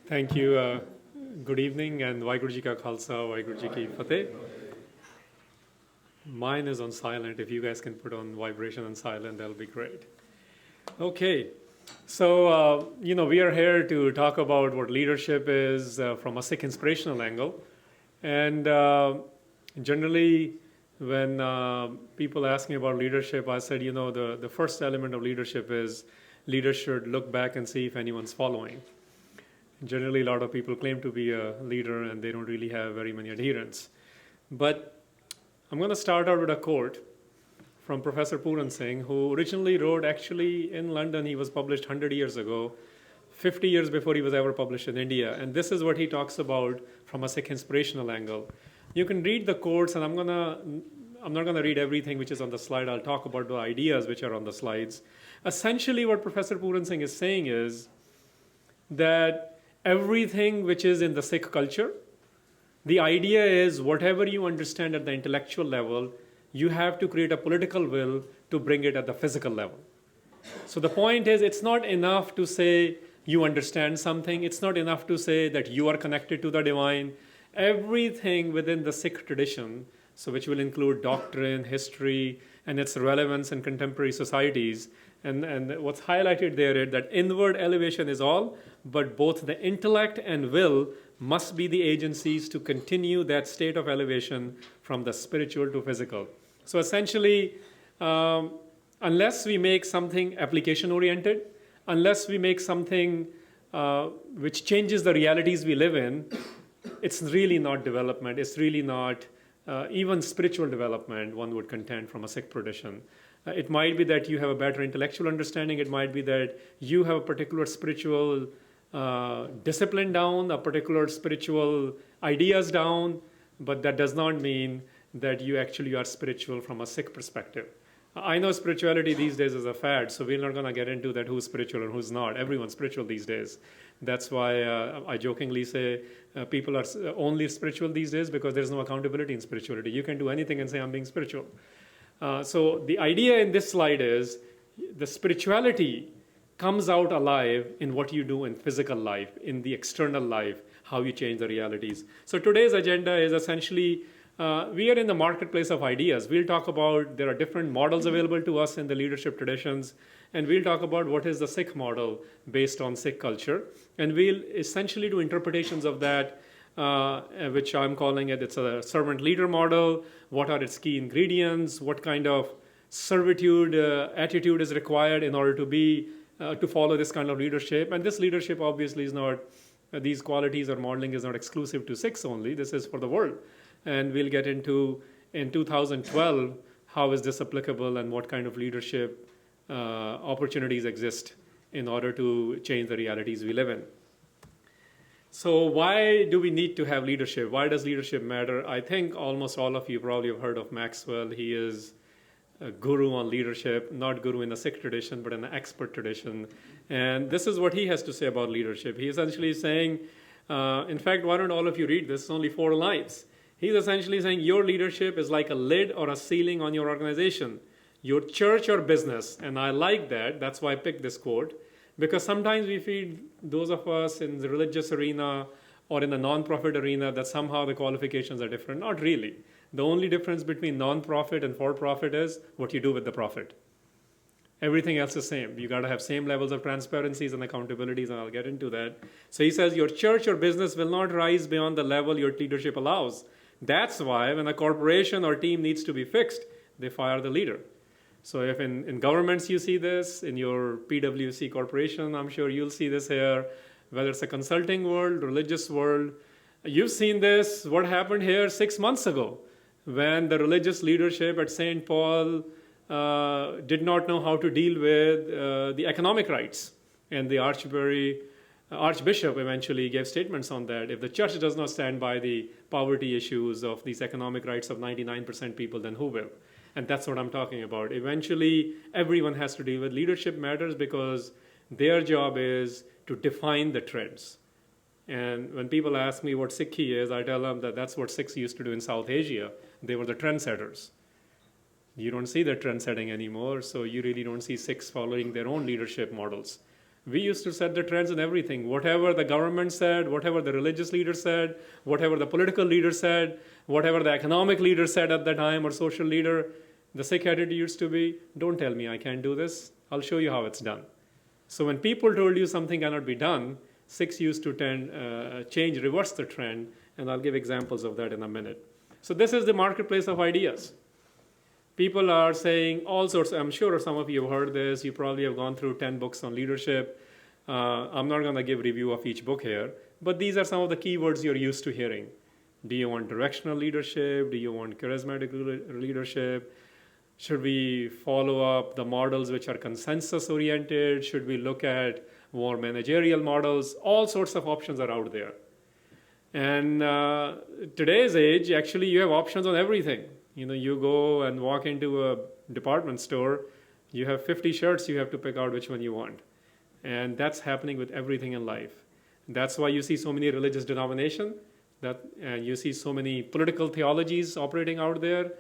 Thank you. Good evening and Waheguru Ji Ka Khalsa, Waheguru Ji Ki Fateh. Mine is on silent. If you guys can put on vibration and silent, that'll be great. Okay. So, we are here to talk about what leadership is from a Sikh inspirational angle. And generally, when people ask me about leadership, I said, the first element of leadership is leaders should look back and see if anyone's following. Generally, a lot of people claim to be a leader and they don't really have very many adherents. But I'm going to start out with a quote from Professor Harinder Singh, who originally wrote, actually in London, he was published 100 years ago, 50 years before he was ever published in India. And this is what he talks about from a Sikh inspirational angle. You can read the quotes, and I'm not going to read everything which is on the slide. I'll talk about the ideas which are on the slides. Essentially, what Professor Harinder Singh is saying is that everything which is in the Sikh culture, the idea is whatever you understand at the intellectual level, you have to create a political will to bring it at the physical level. So the point is, it's not enough to say you understand something. It's not enough to say that you are connected to the divine. Everything within the Sikh tradition, so which will include doctrine, history, and its relevance in contemporary societies. And what's highlighted there is that inward elevation is all, but both the intellect and will must be the agencies to continue that state of elevation from the spiritual to physical. So essentially, unless we make something application-oriented, unless we make something which changes the realities we live in, it's really not development. It's really not even spiritual development, one would contend from a Sikh tradition. It might be that you have a better intellectual understanding. It might be that you have a particular spiritual discipline down, a particular spiritual ideas down, but that does not mean that you actually are spiritual from a Sikh perspective. I know spirituality these days is a fad, so we're not going to get into that who's spiritual and who's not. Everyone's spiritual these days. That's why I jokingly say people are only spiritual these days because there's no accountability in spirituality. You can do anything and say, I'm being spiritual. So the idea in this slide is the spirituality comes out alive in what you do in physical life, in the external life, how you change the realities. So today's agenda is essentially, we are in the marketplace of ideas. We'll talk about, there are different models available to us in the leadership traditions, and we'll talk about what is the Sikh model based on Sikh culture. And we'll essentially do interpretations of that, which I'm calling it's a servant leader model. What are its key ingredients? What kind of servitude attitude is required in order to be to follow this kind of leadership? And this leadership obviously is not, these qualities or modeling is not exclusive to Sikhs only. This is for the world. And we'll get into, in 2012, how is this applicable and what kind of leadership opportunities exist in order to change the realities we live in. So why do we need to have leadership? Why does leadership matter? I think almost all of you probably have heard of Maxwell. He is a guru on leadership, not guru in the Sikh tradition, but in the expert tradition. And this is what he has to say about leadership. He essentially is saying, in fact, why don't all of you read this? It's only 4 lines. He's essentially saying your leadership is like a lid or a ceiling on your organization, your church or business. And I like that. That's why I picked this quote. Because sometimes we feel, those of us in the religious arena or in the non-profit arena, that somehow the qualifications are different. Not really. The only difference between non-profit and for-profit is what you do with the profit. Everything else is same. You got to have same levels of transparencies and accountabilities, and I'll get into that. So he says your church or business will not rise beyond the level your leadership allows. That's why when a corporation or team needs to be fixed, they fire the leader. So if in governments you see this, in your PwC corporation, I'm sure you'll see this here, whether it's a consulting world, religious world. You've seen this, what happened here 6 months ago, when the religious leadership at St. Paul did not know how to deal with the economic rights. And the Archbishop eventually gave statements on that. If the church does not stand by the poverty issues of these economic rights of 99% people, then who will? And that's what I'm talking about. Eventually, everyone has to deal with leadership matters because their job is to define the trends. And when people ask me what Sikhi is, I tell them that that's what Sikhs used to do in South Asia. They were the trendsetters. You don't see the trend setting anymore, so you really don't see Sikhs following their own leadership models. We used to set the trends in everything. Whatever the government said, whatever the religious leader said, whatever the political leader said, whatever the economic leader said at the time, or social leader, the Sikh attitude used to be, don't tell me I can't do this. I'll show you how it's done. So when people told you something cannot be done, Sikhs used to reverse the trend, and I'll give examples of that in a minute. So this is the marketplace of ideas. People are saying all sorts. I'm sure some of you have heard this. You probably have gone through 10 books on leadership. I'm not going to give review of each book here, but these are some of the keywords you're used to hearing. Do you want directional leadership? Do you want charismatic leadership? Should we follow up the models which are consensus-oriented? Should we look at more managerial models? All sorts of options are out there. And today's age, actually, you have options on everything. You go and walk into a department store, you have 50 shirts, you have to pick out which one you want. And that's happening with everything in life. That's why you see so many religious denominations, you see so many political theologies operating out there.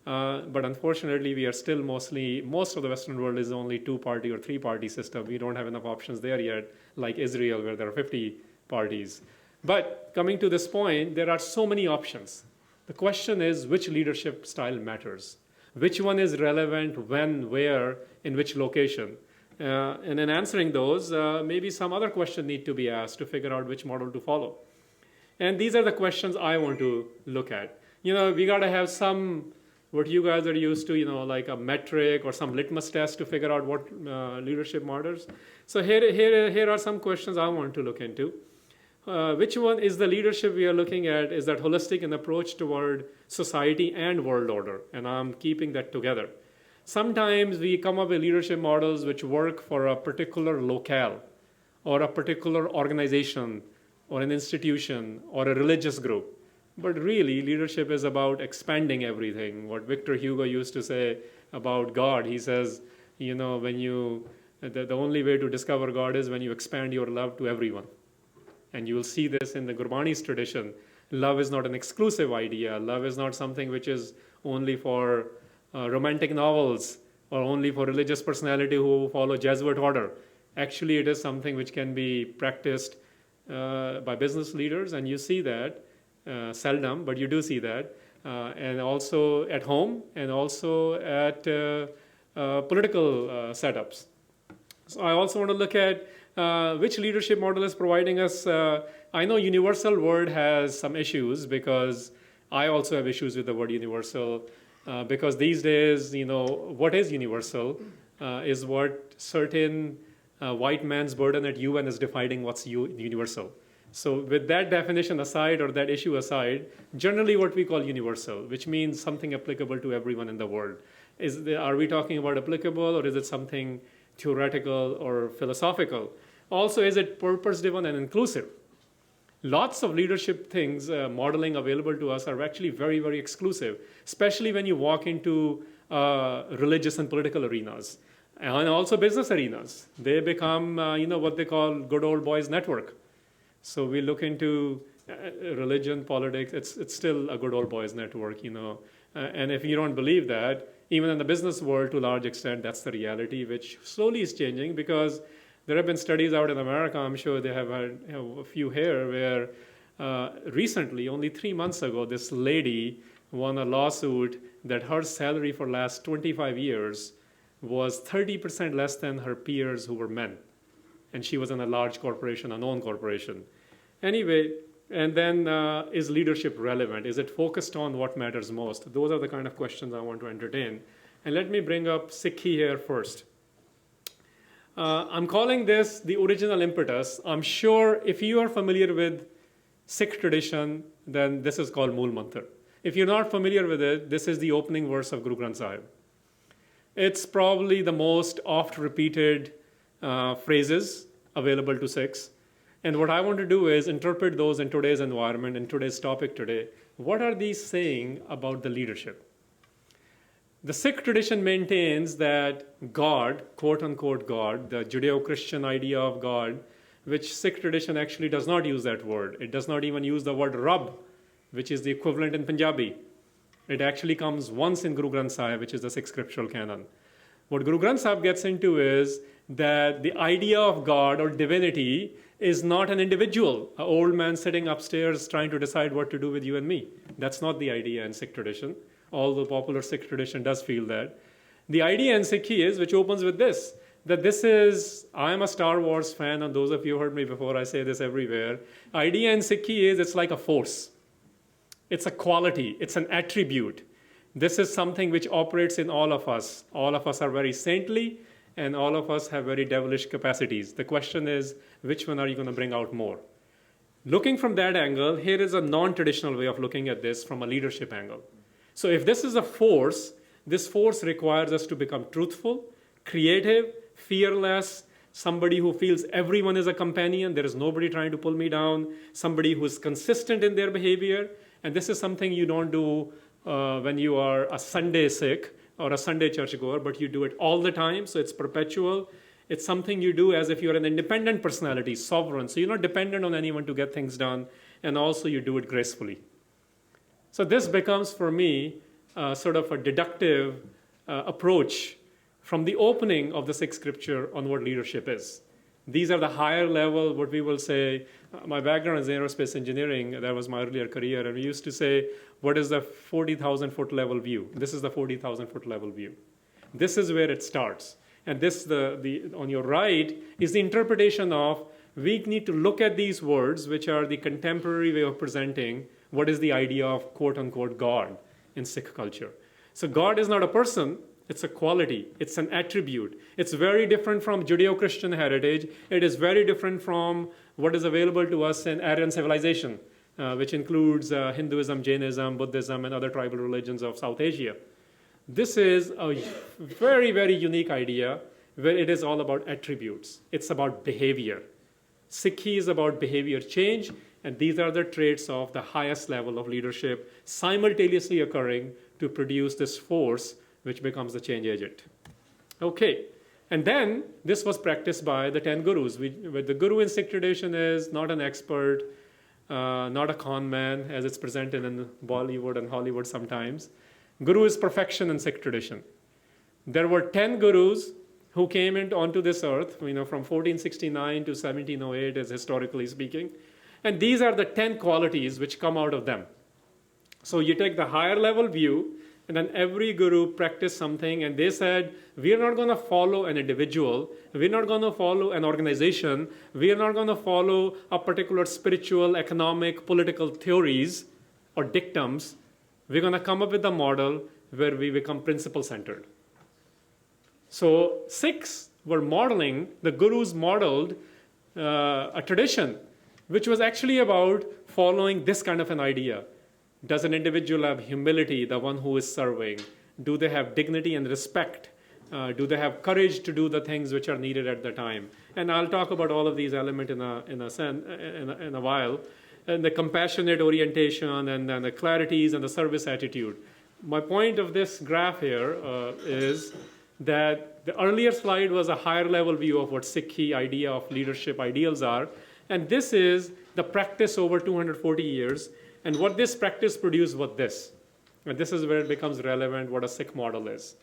But unfortunately, we are still most of the Western world is only 2-party or 3-party system. We don't have enough options there yet, like Israel, where there are 50 parties. But coming to this point, there are so many options. The question is, which leadership style matters? Which one is relevant, when, where, in which location? And in answering those, maybe some other question need to be asked to figure out which model to follow. And these are the questions I want to look at. We got to have some, what you guys are used to, like a metric or some litmus test to figure out what leadership matters. So here are some questions I want to look into. Which one is the leadership we are looking at? Is that holistic in approach toward society and world order? And I'm keeping that together. Sometimes we come up with leadership models which work for a particular locale or a particular organization or an institution or a religious group. But really, leadership is about expanding everything. What Victor Hugo used to say about God, he says, the only way to discover God is when you expand your love to everyone. And you will see this in the Gurbani's tradition. Love is not an exclusive idea. Love is not something which is only for romantic novels or only for religious personality who follow Jesuit order. Actually, it is something which can be practiced by business leaders, and you see that seldom, but you do see that, and also at home and also at political setups. So I also want to look at which leadership model is providing us. I know universal word has some issues because I also have issues with the word universal because these days, what is universal is what certain white man's burden at UN is defining what's universal. So with that definition aside or that issue aside, generally what we call universal, which means something applicable to everyone in the world. Are we talking about applicable or is it something theoretical or philosophical? Also, is it purpose-driven and inclusive? Lots of leadership things, modeling available to us are actually very, very exclusive, especially when you walk into religious and political arenas and also business arenas. They become, what they call good old boys network. So we look into religion, politics, it's still a good old boys network, and if you don't believe that, even in the business world to a large extent, that's the reality, which slowly is changing because there have been studies out in America, I'm sure they have had a few here, where recently, only 3 months ago, this lady won a lawsuit that her salary for the last 25 years was 30% less than her peers who were men. And she was in a large corporation, a known corporation. Anyway, and then is leadership relevant? Is it focused on what matters most? Those are the kind of questions I want to entertain. And let me bring up Sikhi here first. I'm calling this the original impetus. I'm sure if you are familiar with Sikh tradition, then this is called Mool Mantra. If you're not familiar with it, this is the opening verse of Guru Granth Sahib. It's probably the most oft repeated phrases available to Sikhs. And what I want to do is interpret those in today's environment, in today's topic today. What are these saying about the leadership? The Sikh tradition maintains that God, quote unquote God, the Judeo-Christian idea of God, which Sikh tradition actually does not use that word. It does not even use the word Rabb, which is the equivalent in Punjabi. It actually comes once in Guru Granth Sahib, which is the Sikh scriptural canon. What Guru Granth Sahib gets into is that the idea of God or divinity is not an individual, an old man sitting upstairs trying to decide what to do with you and me. That's not the idea in Sikh tradition, although popular Sikh tradition does feel that. The idea in Sikhi is, which opens with this, that this is, I am a Star Wars fan, and those of you who heard me before, I say this everywhere. Idea in Sikhi is it's like a force. It's a quality, it's an attribute. This is something which operates in all of us. All of us are very saintly, and all of us have very devilish capacities. The question is, which one are you going to bring out more? Looking from that angle, here is a non-traditional way of looking at this from a leadership angle. So if this is a force, this force requires us to become truthful, creative, fearless, somebody who feels everyone is a companion, there is nobody trying to pull me down, somebody who is consistent in their behavior. And this is something you don't do when you are a Sunday Sikh or a Sunday churchgoer, but you do it all the time, so it's perpetual. It's something you do as if you're an independent personality, sovereign, so you're not dependent on anyone to get things done, and also you do it gracefully. So this becomes, for me, sort of a deductive approach from the opening of the Sikh scripture on what leadership is. These are the higher level, what we will say, my background is aerospace engineering, that was my earlier career, and we used to say, what is the 40,000 foot level view? This is the 40,000 foot level view. This is where it starts. And this, on your right, is the interpretation of, we need to look at these words, which are the contemporary way of presenting what is the idea of quote unquote God in Sikh culture. So God is not a person, it's a quality, it's an attribute. It's very different from Judeo-Christian heritage. It is very different from what is available to us in Aryan civilization, which includes Hinduism, Jainism, Buddhism, and other tribal religions of South Asia. This is a very, very unique idea where it is all about attributes. It's about behavior. Sikhi is about behavior change, and these are the traits of the highest level of leadership simultaneously occurring to produce this force which becomes the change agent. Okay, and then this was practiced by the 10 gurus. The guru in Sikh tradition is not an expert, not a con man, as it's presented in Bollywood and Hollywood sometimes. Guru is perfection in Sikh tradition. There were 10 gurus who came onto this earth, from 1469 to 1708, as historically speaking. And these are the 10 qualities which come out of them. So you take the higher level view, and then every guru practiced something, and they said, we are not going to follow an individual, we're not going to follow an organization, we are not going to follow a particular spiritual, economic, political theories or dictums. We're going to come up with a model where we become principle-centered. So Sikhs were modeling, the gurus modeled a tradition which was actually about following this kind of an idea. Does an individual have humility, the one who is serving? Do they have dignity and respect? Do they have courage to do the things which are needed at the time? And I'll talk about all of these elements in a while. And the compassionate orientation, and then the clarities and the service attitude. My point of this graph here is that the earlier slide was a higher level view of what Sikhi idea of leadership ideals are. And this is the practice over 240 years. And what this practice produced was this. And this is where it becomes relevant what a Sikh model is.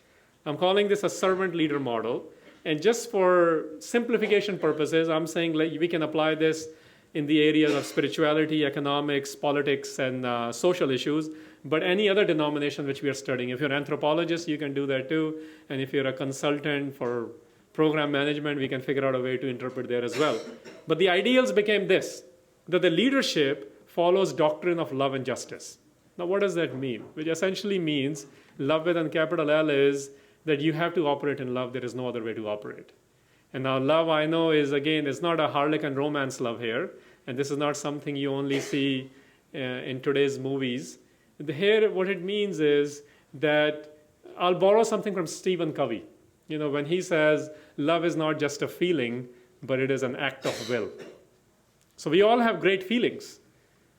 I'm calling this a servant leader model. And just for simplification purposes, I'm saying we can apply this in the areas of spirituality, economics, politics, and social issues, but any other denomination which we are studying. If you're an anthropologist, you can do that too. And if you're a consultant for program management, we can figure out a way to interpret there as well. But the ideals became this, that the leadership follows doctrine of love and justice. Now, what does that mean? Which essentially means love with a capital L is that you have to operate in love. There is no other way to operate. And now love, I know, is again, it's not a Harlequin romance love here. And this is not something you only see in today's movies. Here, what it means is that I'll borrow something from Stephen Covey. When he says, love is not just a feeling, but it is an act of will. So we all have great feelings.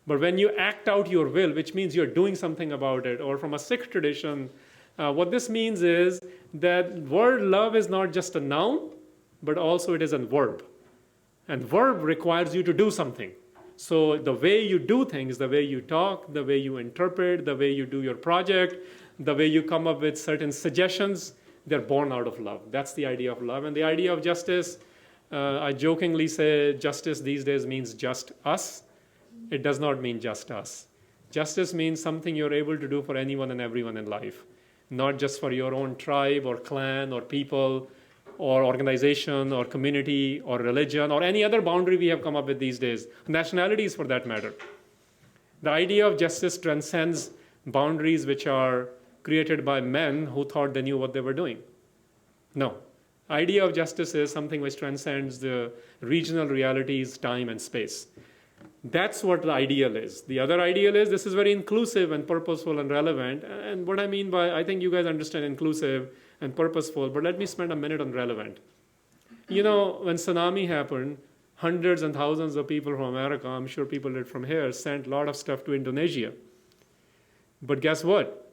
But when you act out your will, which means you're doing something about it, or from a Sikh tradition, what this means is that word love is not just a noun, but also it is a verb. And verb requires you to do something. So the way you do things, the way you talk, the way you interpret, the way you do your project, the way you come up with certain suggestions, They're born out of love. That's the idea of love. And the idea of justice, I jokingly say justice these days means just us. It does not mean just us. Justice means something you're able to do for anyone and everyone in life, not just for your own tribe or clan or people or organization or community or religion or any other boundary we have come up with these days, nationalities for that matter. The idea of justice transcends boundaries which are created by men who thought they knew what they were doing. No. Idea of justice is something which transcends the regional realities, time, and space. That's what the ideal is. The other ideal is this is very inclusive and purposeful and relevant. And what I mean by, I think you guys understand inclusive and purposeful, but let me spend a minute on relevant. You know, when tsunami happened, hundreds and thousands of people from America, I'm sure people did from here, sent a lot of stuff to Indonesia. But guess what?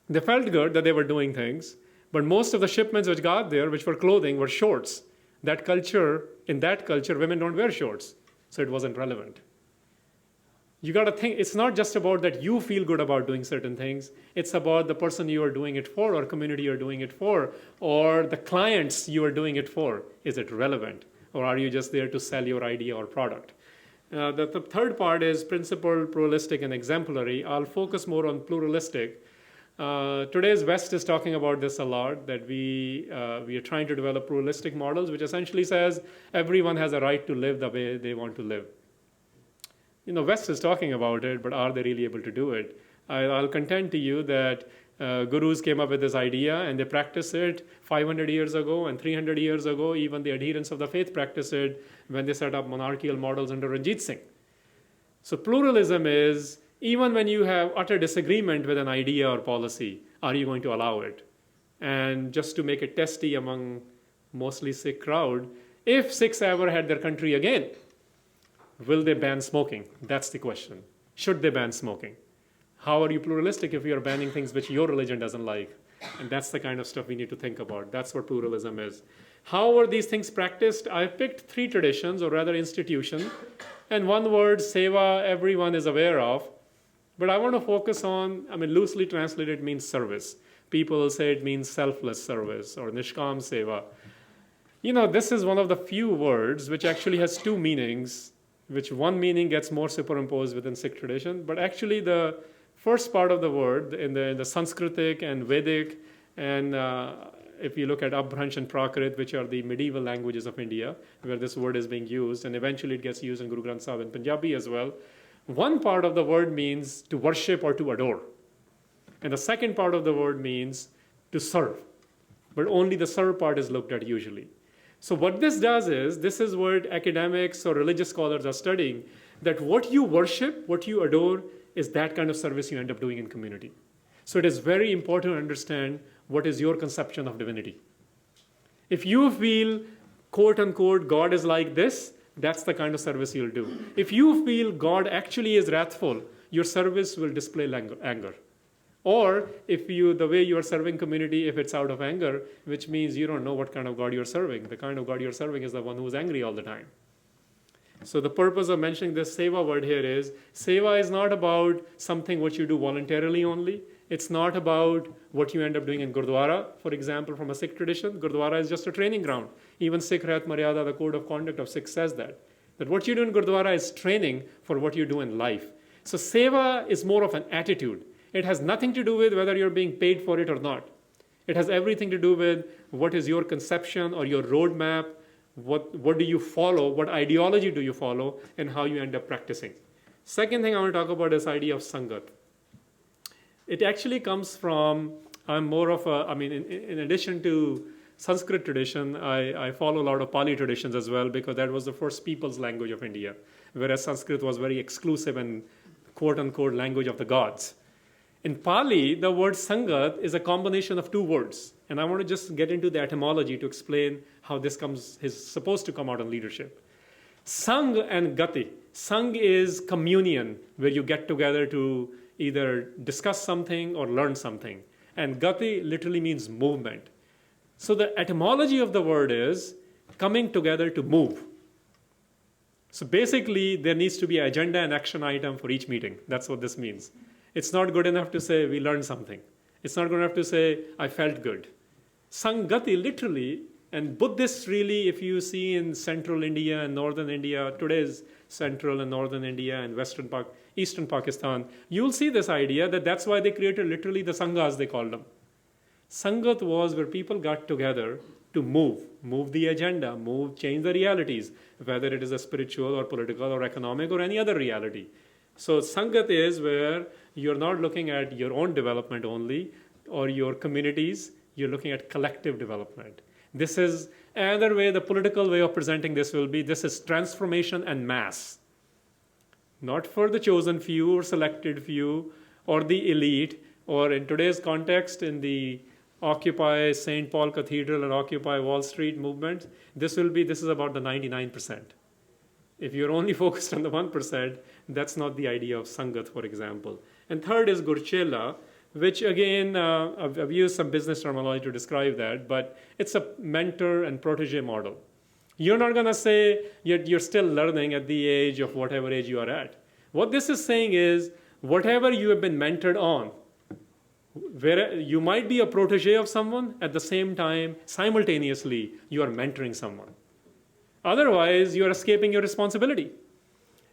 They felt good that they were doing things, but most of the shipments which got there, which were clothing, were shorts. In that culture, women don't wear shorts, so it wasn't relevant. You got to think, it's not just about that you feel good about doing certain things. It's about the person you are doing it for, or community you're doing it for, or the clients you are doing it for. Is it relevant? Or are you just there to sell your idea or product? The third part is principled, pluralistic, and exemplary. I'll focus more on pluralistic. Today's West is talking about this a lot, that we are trying to develop pluralistic models, which essentially says everyone has a right to live the way they want to live. You know, West is talking about it, but are they really able to do it? I'll contend to you that gurus came up with this idea and they practiced it 500 years ago and 300 years ago. Even the adherents of the faith practiced it when they set up monarchical models under Ranjit Singh. So pluralism is, even when you have utter disagreement with an idea or policy, are you going to allow it? And just to make it testy among mostly Sikh crowd, if Sikhs ever had their country again, will they ban smoking? That's the question. Should they ban smoking? How are you pluralistic if you're banning things which your religion doesn't like? And that's the kind of stuff we need to think about. That's what pluralism is. How are these things practiced? I picked 3 traditions, or rather institutions, and one word, seva, everyone is aware of. But I want to focus on, loosely translated means service. People say it means selfless service or nishkam seva. You know, this is one of the few words which actually has 2 meanings, which one meaning gets more superimposed within Sikh tradition. But actually the first part of the word in the Sanskritic and Vedic, and if you look at Abhransh and Prakrit, which are the medieval languages of India, where this word is being used, and eventually it gets used in Guru Granth Sahib and Punjabi as well. One part of the word means to worship or to adore. And the second part of the word means to serve. But only the serve part is looked at usually. So what this does is, this is what academics or religious scholars are studying, that what you worship, what you adore, is that kind of service you end up doing in community. So it is very important to understand what is your conception of divinity. If you feel, quote unquote, God is like this, that's the kind of service you'll do. If you feel God actually is wrathful, your service will display anger. Or if the way you are serving community, if it's out of anger, which means you don't know what kind of God you're serving. The kind of God you're serving is the one who's angry all the time. So the purpose of mentioning this seva word here is, seva is not about something what you do voluntarily only. It's not about what you end up doing in Gurdwara, for example, from a Sikh tradition. Gurdwara is just a training ground. Even Sikh Rayat Maryada, the code of conduct of Sikh, says that what you do in Gurdwara is training for what you do in life. So seva is more of an attitude. It has nothing to do with whether you're being paid for it or not. It has everything to do with what is your conception or your roadmap, what do you follow, what ideology do you follow, and how you end up practicing. Second thing I want to talk about is idea of sangat. It actually comes from, I'm more of a, in addition to Sanskrit tradition, I follow a lot of Pali traditions as well, because that was the first people's language of India, whereas Sanskrit was very exclusive and quote-unquote language of the gods. In Pali, the word sangat is a combination of 2 words. And I want to just get into the etymology to explain how this is supposed to come out in leadership. Sang and gati. Sang is communion, where you get together to either discuss something or learn something. And gati literally means movement. So the etymology of the word is coming together to move. So basically, there needs to be an agenda and action item for each meeting. That's what this means. It's not good enough to say we learned something. It's not good enough to say I felt good. Sangati literally, and Buddhists really, if you see in central India and northern India, today's central and northern India and eastern Pakistan, you'll see this idea that that's why they created literally the Sanghas, they called them. Sangat was where people got together to move the agenda, change the realities, whether it is a spiritual or political or economic or any other reality. So Sangat is where you're not looking at your own development only or your communities, you're looking at collective development. This is another way, the political way of presenting this will be, this is transformation and mass. Not for the chosen few or selected few or the elite, or in today's context, in the Occupy St. Paul Cathedral and Occupy Wall Street movement, this is about the 99%. If you're only focused on the 1%, that's not the idea of Sangat, for example. And third is Gurchela, which again, I've used some business terminology to describe that, but it's a mentor and protege model. You're not going to say you're still learning at the age of whatever age you are at. What this is saying is, whatever you have been mentored on, where you might be a protege of someone, at the same time, simultaneously, you are mentoring someone. Otherwise, you are escaping your responsibility.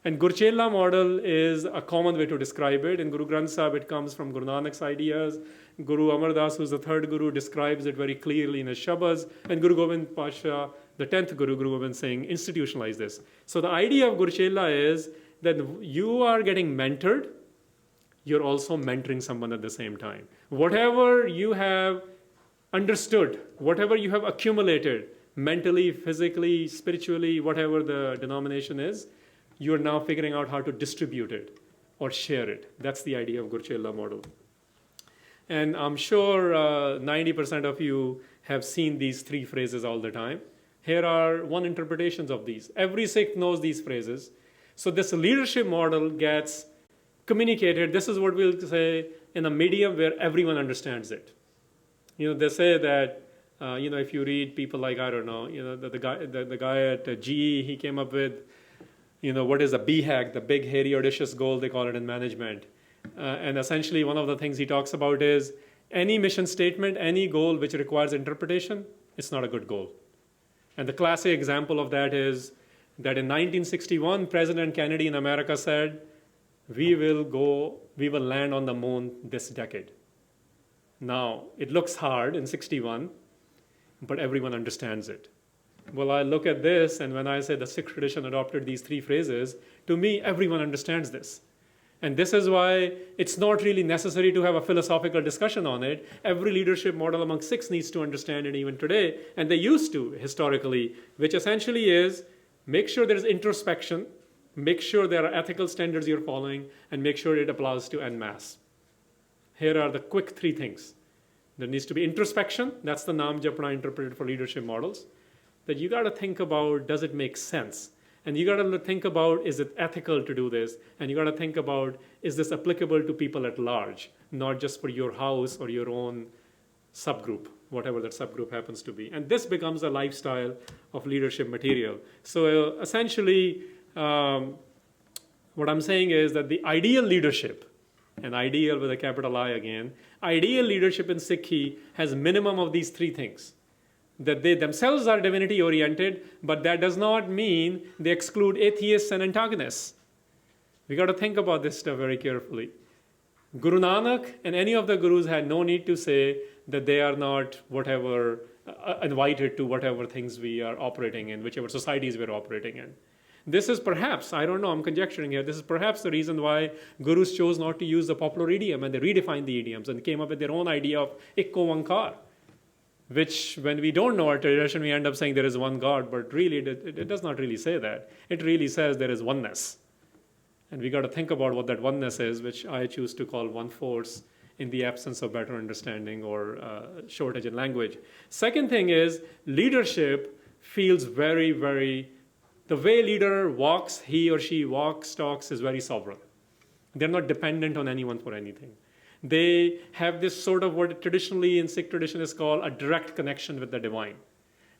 And Gurchela model is a common way to describe it. In Guru Granth Sahib, it comes from Guru Nanak's ideas. Guru Amar Das, who's the third Guru, describes it very clearly in his Shabas. And Guru Gobind Pasha, the 10th Guru, Guru Gobind Singh, institutionalized this. So the idea of Gurchela is that you are getting mentored, you're also mentoring someone at the same time. Whatever you have understood, whatever you have accumulated, mentally, physically, spiritually, whatever the denomination is, you're now figuring out how to distribute it or share it. That's the idea of Gurchela model. And I'm sure 90% of you have seen these three phrases all the time. Here are one interpretations of these. Every Sikh knows these phrases. So this leadership model gets communicated. This is what we'll say in a medium where everyone understands it. They say that, if you read people like, I don't know, the guy at GE, he came up with, what is a BHAG, the big, hairy, audacious goal, they call it in management. And essentially, one of the things he talks about is any mission statement, any goal which requires interpretation, it's not a good goal. And the classic example of that is that in 1961, President Kennedy in America said, we will land on the moon this decade. Now, it looks hard in 61, but everyone understands it. Well, I look at this, and when I say the Sikh tradition adopted these three phrases, to me, everyone understands this. And this is why it's not really necessary to have a philosophical discussion on it. Every leadership model among Sikhs needs to understand it even today, and they used to historically, which essentially is make sure there is introspection, make sure there are ethical standards you're following, and make sure it applies to en masse. Here are the quick three things. There needs to be introspection. That's the Naam Japna interpreted for leadership models. That you got to think about, does it make sense? And you got to think about, is it ethical to do this? And you got to think about, is this applicable to people at large, not just for your house or your own subgroup, whatever that subgroup happens to be. And this becomes a lifestyle of leadership material. So essentially, what I'm saying is that the ideal leadership, and ideal with a capital I again, ideal leadership in Sikhi has minimum of these three things. That they themselves are divinity oriented, but that does not mean they exclude atheists and antagonists. We got to think about this stuff very carefully. Guru Nanak and any of the gurus had no need to say that they are not whatever invited to whatever things we are operating in, whichever societies we're operating in. This is perhaps, I don't know, I'm conjecturing here, this is perhaps the reason why gurus chose not to use the popular idiom, and they redefined the idioms and came up with their own idea of Ikko Onkar, which when we don't know our tradition, we end up saying there is one God, but really it does not really say that. It really says there is oneness. And we got to think about what that oneness is, which I choose to call one force in the absence of better understanding or shortage in language. Second thing is leadership feels very, very, the way leader walks, he or she walks, talks is very sovereign. They're not dependent on anyone for anything. They have this sort of what traditionally in Sikh tradition is called a direct connection with the divine.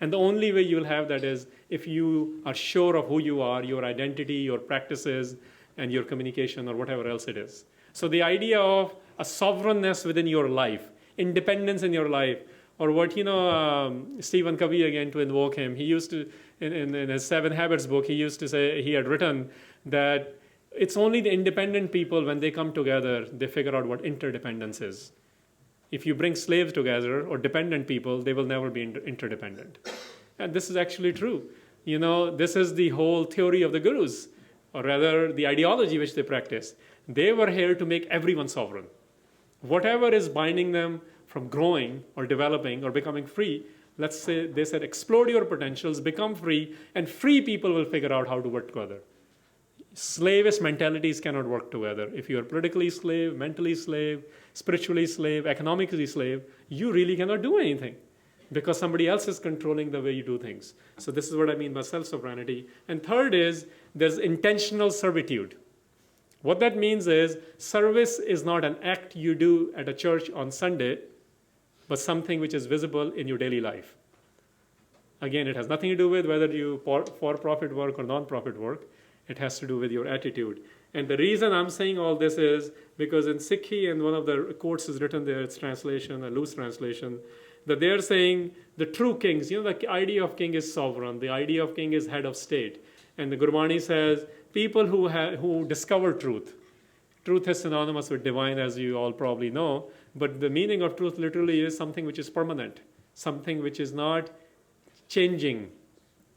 And the only way you'll have that is if you are sure of who you are, your identity, your practices, and your communication or whatever else it is. So the idea of a sovereignness within your life, independence in your life, Or what, Stephen Covey, again, to invoke him, he used to, in his 7 Habits book, he used to say, he had written that it's only the independent people, when they come together, they figure out what interdependence is. If you bring slaves together or dependent people, they will never be interdependent. And this is actually true. This is the whole theory of the gurus, or rather the ideology which they practice. They were here to make everyone sovereign. Whatever is binding them from growing or developing or becoming free, let's say they said, explode your potentials, become free, and free people will figure out how to work together. Slavish mentalities cannot work together. If you are politically slave, mentally slave, spiritually slave, economically slave, you really cannot do anything because somebody else is controlling the way you do things. So this is what I mean by self-sovereignty. And third is there's intentional servitude. What that means is service is not an act you do at a church on Sunday, but something which is visible in your daily life. Again, it has nothing to do with whether you for-profit work or non-profit work. It has to do with your attitude. And the reason I'm saying all this is because in Sikhi, and one of the quotes is written there, it's translation, a loose translation, that they're saying the true kings, the idea of king is sovereign, the idea of king is head of state. And the Gurbani says, people who discover truth. Truth is synonymous with divine, as you all probably know, but the meaning of truth literally is something which is permanent, something which is not changing,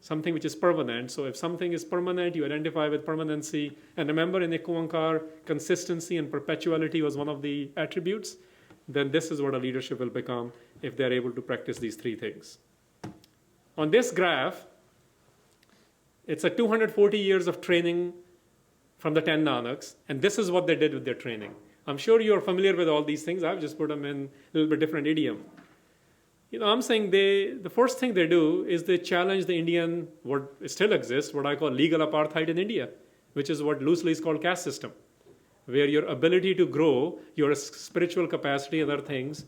something which is permanent. So if something is permanent, you identify with permanency. And remember, in Ek Oankar, consistency and perpetuality was one of the attributes. Then this is what a leadership will become if they're able to practice these 3 things. On this graph, it's a 240 years of training from the 10 Nanaks, and this is what they did with their training. I'm sure you're familiar with all these things. I've just put them in a little bit different idiom. I'm saying the first thing they do is they challenge the Indian, what still exists, what I call legal apartheid in India, which is what loosely is called caste system, where your ability to grow, your spiritual capacity, other things,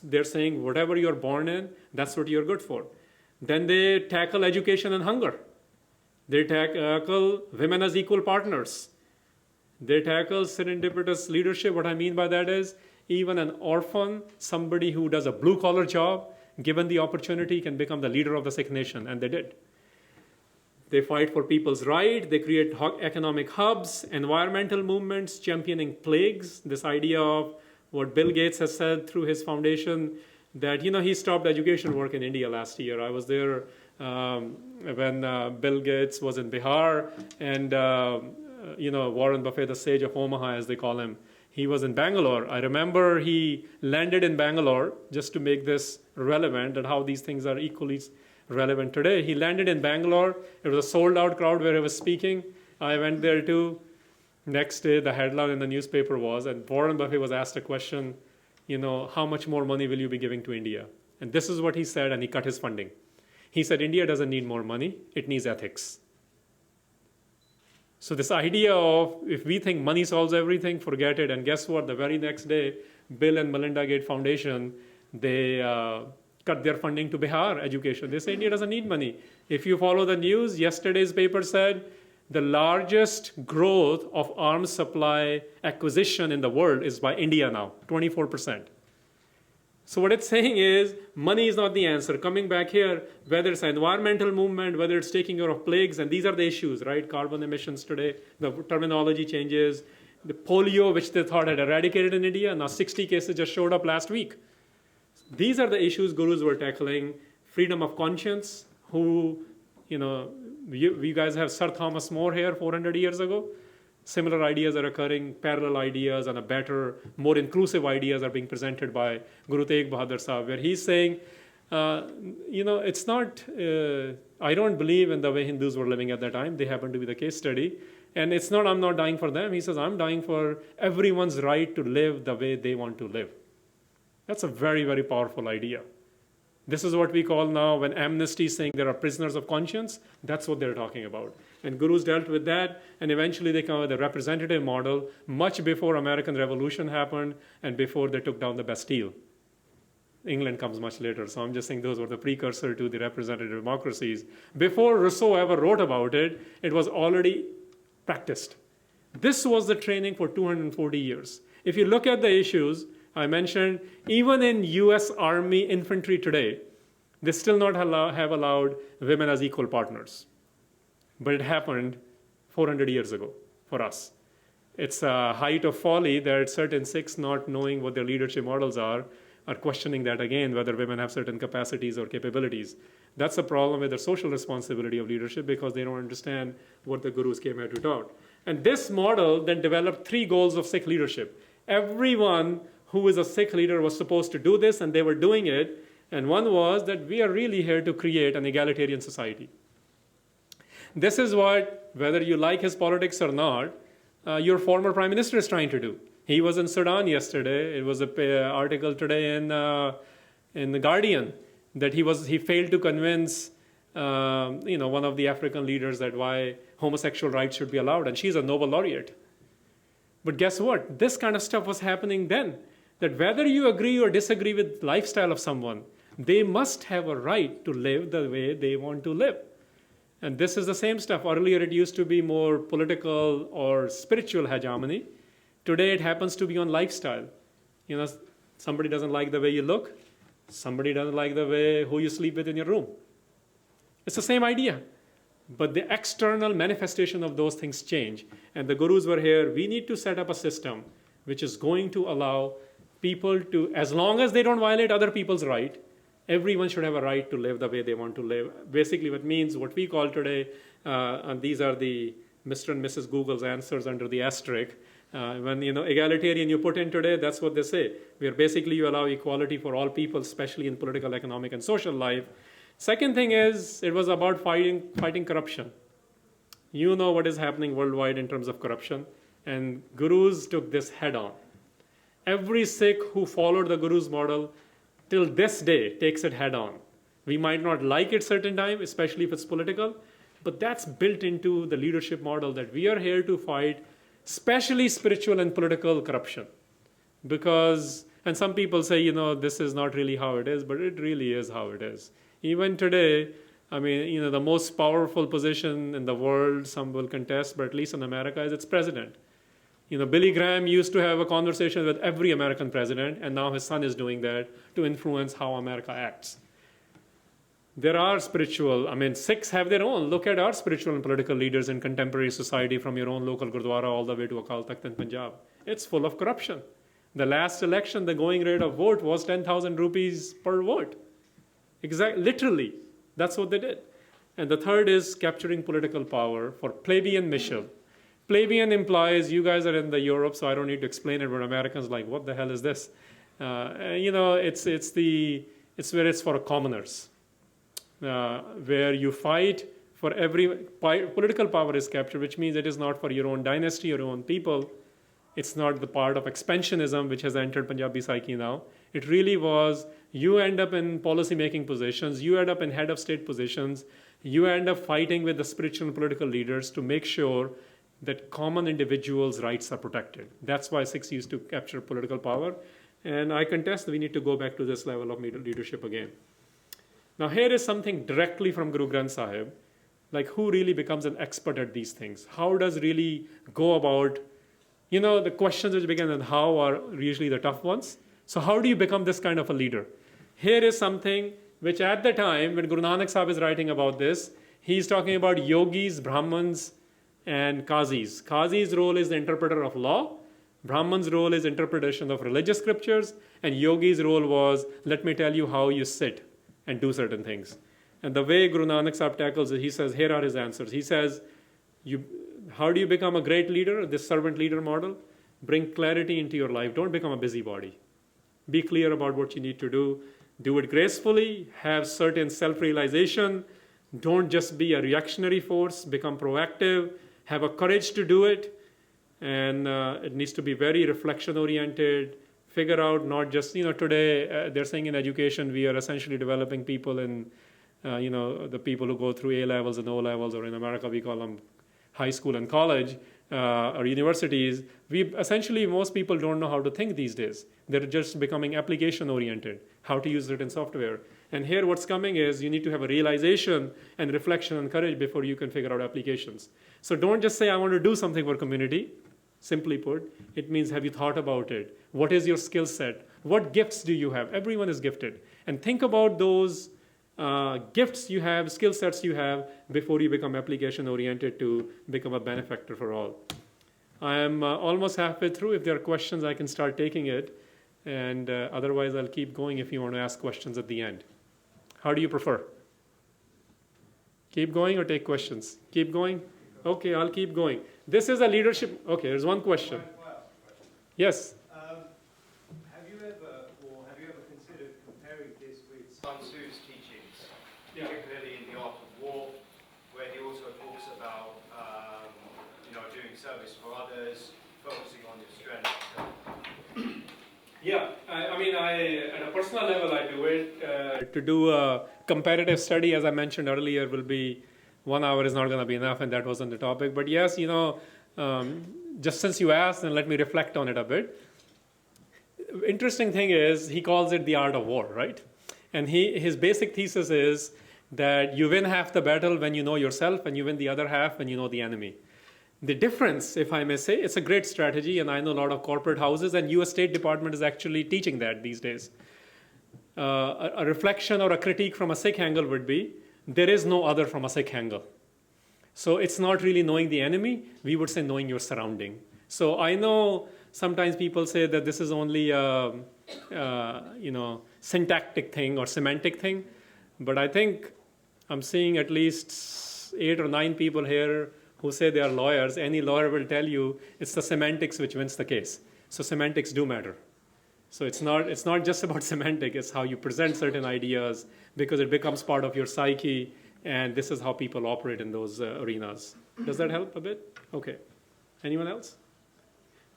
they're saying whatever you're born in, that's what you're good for. Then they tackle education and hunger. They tackle women as equal partners. They tackle serendipitous leadership. What I mean by that is even an orphan, somebody who does a blue-collar job, given the opportunity, can become the leader of the Sikh nation, and they did. They fight for people's right. They create economic hubs, environmental movements, championing plagues. This idea of what Bill Gates has said through his foundation, that he stopped education work in India last year. I was there when Bill Gates was in Bihar, and Warren Buffett, the sage of Omaha, as they call him, he was in Bangalore. I remember he landed in Bangalore, just to make this relevant and how these things are equally relevant today. He landed in Bangalore. It was a sold-out crowd where he was speaking. I went there too. Next day, the headline in the newspaper was, and Warren Buffett was asked a question, how much more money will you be giving to India? And this is what he said, and he cut his funding. He said, India doesn't need more money, it needs ethics. So this idea of, if we think money solves everything, forget it. And guess what? The very next day, Bill and Melinda Gates Foundation, they cut their funding to Bihar education. They say India doesn't need money. If you follow the news, yesterday's paper said the largest growth of arms supply acquisition in the world is by India now, 24%. So what it's saying is money is not the answer. Coming back here, whether it's an environmental movement, whether it's taking care of plagues, and these are the issues, right? Carbon emissions today, the terminology changes. The polio, which they thought had eradicated in India, now 60 cases just showed up last week. These are the issues gurus were tackling. Freedom of conscience, who, we guys have Sir Thomas More here 400 years ago. Similar ideas are occurring, parallel ideas, and a better, more inclusive ideas are being presented by Guru Tegh Bahadur Sahib, where he's saying, it's not, I don't believe in the way Hindus were living at that time. They happen to be the case study. And it's not, I'm not dying for them. He says, I'm dying for everyone's right to live the way they want to live. That's a very, very powerful idea. This is what we call now, when amnesty is saying there are prisoners of conscience, that's what they're talking about. And gurus dealt with that, and eventually they come with a representative model much before American Revolution happened and before they took down the Bastille. England comes much later, so I'm just saying those were the precursor to the representative democracies. Before Rousseau ever wrote about it, it was already practiced. This was the training for 240 years. If you look at the issues, I mentioned even in US Army infantry today, they still not have allowed women as equal partners. But it happened 400 years ago for us. It's a height of folly that certain Sikhs, not knowing what their leadership models are questioning that again, whether women have certain capacities or capabilities. That's a problem with the social responsibility of leadership because they don't understand what the gurus came here to taught. And this model then developed 3 goals of Sikh leadership. Everyone who is a Sikh leader was supposed to do this, and they were doing it. And one was that we are really here to create an egalitarian society. This is what, whether you like his politics or not, your former prime minister is trying to do. He was in Sudan yesterday. It was an article today in the Guardian that he failed to convince one of the African leaders that why homosexual rights should be allowed, and she's a Nobel laureate. But guess what? This kind of stuff was happening then, that whether you agree or disagree with the lifestyle of someone, they must have a right to live the way they want to live. And this is the same stuff. Earlier it used to be more political or spiritual hegemony. Today it happens to be on lifestyle. Somebody doesn't like the way you look. Somebody doesn't like the way who you sleep with in your room. It's the same idea. But the external manifestation of those things change. And the gurus were here. We need to set up a system which is going to allow people to, as long as they don't violate other people's right, everyone should have a right to live the way they want to live. Basically, what means what we call today, and these are the Mr. and Mrs. Google's answers under the asterisk. When egalitarian you put in today, that's what they say. Where basically you allow equality for all people, especially in political, economic, and social life. Second thing is, it was about fighting corruption. You know what is happening worldwide in terms of corruption, and gurus took this head on. Every Sikh who followed the guru's model till this day takes it head on. We might not like it certain time, especially if it's political, but that's built into the leadership model that we are here to fight, especially spiritual and political corruption. Because, and some people say, this is not really how it is, but it really is how it is. Even today, the most powerful position in the world, some will contest, but at least in America, is its president. Billy Graham used to have a conversation with every American president, and now his son is doing that to influence how America acts. There are Sikhs have their own. Look at our spiritual and political leaders in contemporary society, from your own local Gurdwara all the way to Akal Takht in Punjab. It's full of corruption. The last election, the going rate of vote was 10,000 rupees per vote. Literally, that's what they did. And the third is capturing political power for plebeian mission. Plebeian implies, you guys are in the Europe, so I don't need to explain it, but Americans like, what the hell is this? It's where it's for commoners, where you fight for political power is captured, which means it is not for your own dynasty or your own people. It's not the part of expansionism which has entered Punjabi psyche now. It really was, you end up in policy-making positions, you end up in head of state positions, you end up fighting with the spiritual and political leaders to make sure that common individuals' rights are protected. That's why Sikhs used to capture political power. And I contest that we need to go back to this level of leadership again. Now here is something directly from Guru Granth Sahib, like who really becomes an expert at these things? How does really go about, the questions which begin and how are usually the tough ones. So how do you become this kind of a leader? Here is something which at the time when Guru Nanak Sahib is writing about this, he's talking about yogis, Brahmins, and Qazis. Qazi's role is the interpreter of law. Brahman's role is interpretation of religious scriptures. And yogi's role was, let me tell you how you sit and do certain things. And the way Guru Nanak Sahib tackles it, he says, here are his answers. He says, how do you become a great leader? This servant leader model. Bring clarity into your life. Don't become a busybody. Be clear about what you need to do. Do it gracefully. Have certain self-realization. Don't just be a reactionary force. Become proactive. Have a courage to do it, and it needs to be very reflection-oriented. Figure out not just, today they're saying in education we are essentially developing people in, the people who go through A-levels and O-levels, or in America we call them high school and college, or universities. Most people don't know how to think these days. They're just becoming application-oriented, how to use certain software. And here what's coming is you need to have a realization and reflection and courage before you can figure out applications. So don't just say, I want to do something for community. Simply put, it means have you thought about it? What is your skill set? What gifts do you have? Everyone is gifted. And think about those gifts you have, skill sets you have before you become application oriented to become a benefactor for all. I am almost halfway through. If there are questions, I can start taking it. And otherwise, I'll keep going if you want to ask questions at the end. How do you prefer? Keep going or take questions? Keep going? Okay, I'll keep going. This is a leadership. Okay, there's one question. Yes? Have you ever considered comparing this with Sun Tzu's teachings, particularly in The Art of War, where he also talks about doing service for others, focusing on your strengths? Yeah, I mean, at a personal level, I do it. To do a comparative study, as I mentioned earlier, will be 1 hour is not going to be enough, and that wasn't the topic. But yes, just since you asked, and let me reflect on it a bit. Interesting thing is, he calls it the art of war, right? And his basic thesis is that you win half the battle when you know yourself, and you win the other half when you know the enemy. The difference, if I may say, it's a great strategy, and I know a lot of corporate houses, and US State Department is actually teaching that these days. A reflection or a critique from a Sikh angle would be, there is no other from a Sikh angle. So it's not really knowing the enemy, we would say knowing your surrounding. So I know sometimes people say that this is only a syntactic thing or semantic thing, but I think I'm seeing at least 8 or 9 people here who say they are lawyers. Any lawyer will tell you it's the semantics which wins the case. So semantics do matter. So it's not just about semantic, it's how you present certain ideas, because it becomes part of your psyche, and this is how people operate in those arenas. Does that help a bit? Okay. Anyone else?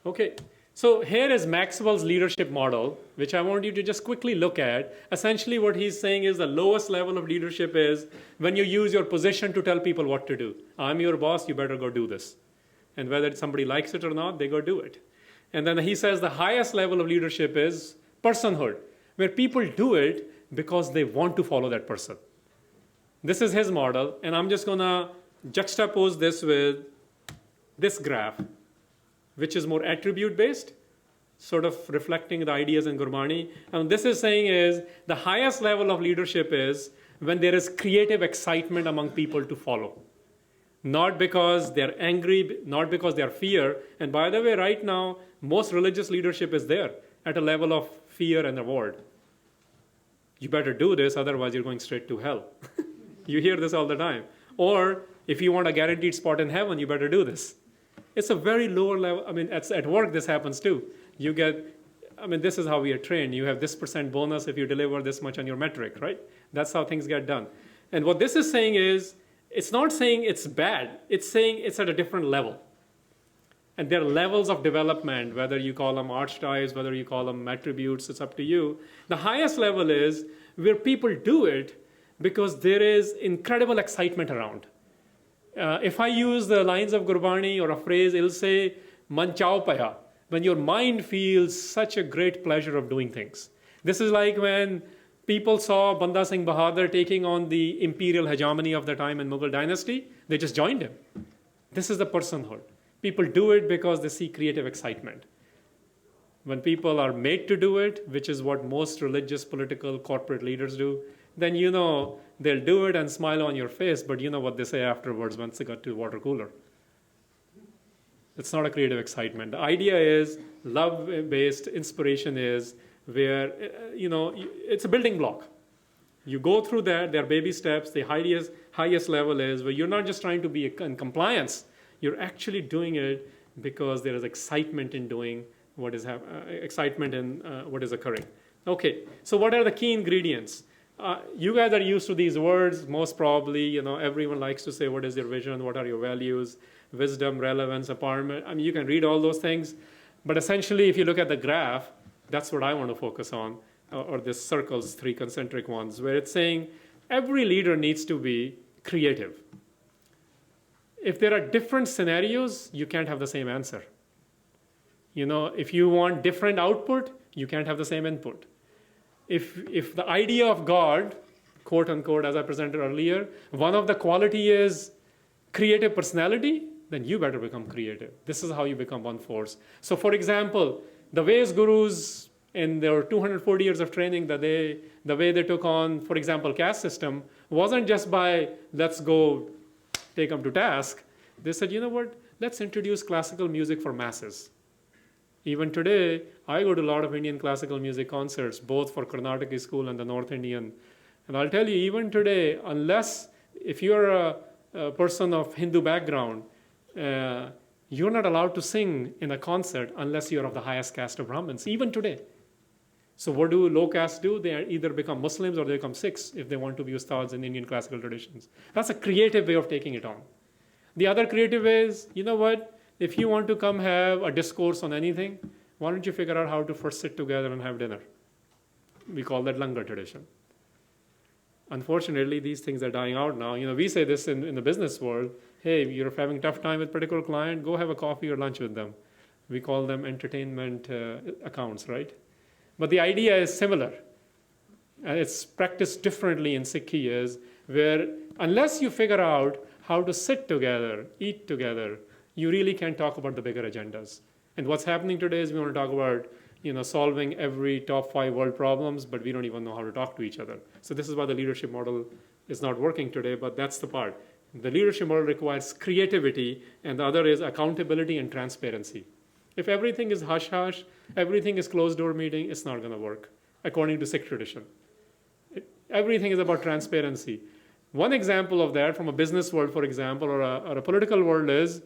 Okay. So here is Maxwell's leadership model, which I want you to just quickly look at. Essentially what he's saying is the lowest level of leadership is when you use your position to tell people what to do. I'm your boss, you better go do this. And whether somebody likes it or not, they go do it. And then he says the highest level of leadership is personhood, where people do it because they want to follow that person. This is his model, and I'm just going to juxtapose this with this graph, which is more attribute-based, sort of reflecting the ideas in Gurbani. And this is saying is the highest level of leadership is when there is creative excitement among people to follow. Not because they're angry, not because they're fear. And by the way, right now, most religious leadership is there at a level of fear and reward. You better do this, otherwise you're going straight to hell. You hear this all the time. Or if you want a guaranteed spot in heaven, you better do this. It's a very lower level. I mean, at work, this happens too. This is how we are trained. You have this % bonus if you deliver this much on your metric, right? That's how things get done. And what this is saying is, it's not saying it's bad. It's saying it's at a different level. And there are levels of development, whether you call them archetypes, whether you call them attributes, it's up to you. The highest level is where people do it because there is incredible excitement around. If I use the lines of Gurbani or a phrase, it'll say, man chao paya, when your mind feels such a great pleasure of doing things. This is like when people saw Banda Singh Bahadur taking on the imperial hegemony of the time in Mughal dynasty, they just joined him. This is the personhood. People do it because they see creative excitement. When people are made to do it, which is what most religious, political, corporate leaders do, then you know they'll do it and smile on your face, but you know what they say afterwards once they got to the water cooler. It's not a creative excitement. The idea is love-based inspiration is where, it's a building block. You go through that, there are baby steps. The highest level is where you're not just trying to be in compliance, you're actually doing it because there is excitement in doing what is excitement in what is occurring. Okay, so what are the key ingredients? You guys are used to these words, most probably, everyone likes to say, what is your vision, what are your values, wisdom, relevance, empowerment. You can read all those things, but essentially, if you look at the graph, that's what I want to focus on, or this circles, 3 concentric ones, where it's saying every leader needs to be creative. If there are different scenarios, you can't have the same answer. If you want different output, you can't have the same input. If the idea of God, quote unquote, as I presented earlier, one of the quality is creative personality, then you better become creative. This is how you become one force. So for example, the ways gurus in their 240 years of training, the way they took on, for example, caste system, wasn't just by, let's go take them to task. They said, you know what, let's introduce classical music for masses. Even today, I go to a lot of Indian classical music concerts, both for Carnatic school and the North Indian. And I'll tell you, even today, unless, if you're a person of Hindu background, you're not allowed to sing in a concert unless you're of the highest caste of Brahmins, even today. So what do low caste do? They either become Muslims or they become Sikhs if they want to be ustads in Indian classical traditions. That's a creative way of taking it on. The other creative way is, you know what? If you want to come have a discourse on anything, why don't you figure out how to first sit together and have dinner? We call that langar tradition. Unfortunately, these things are dying out now. You know, we say this in the business world. Hey, you're having a tough time with a particular client, go have a coffee or lunch with them. We call them entertainment accounts, right? But the idea is similar. And it's practiced differently in Sikhi is where unless you figure out how to sit together, eat together, you really can't talk about the bigger agendas. And what's happening today is we want to talk about, you know, solving every top 5 world problems, but we don't even know how to talk to each other. So this is why the leadership model is not working today, but that's the part. The leadership model requires creativity, and the other is accountability and transparency. If everything is hush-hush, everything is closed-door meeting, it's not going to work, according to Sikh tradition. Everything is about transparency. One example of that from a business world, for example, or a political world is,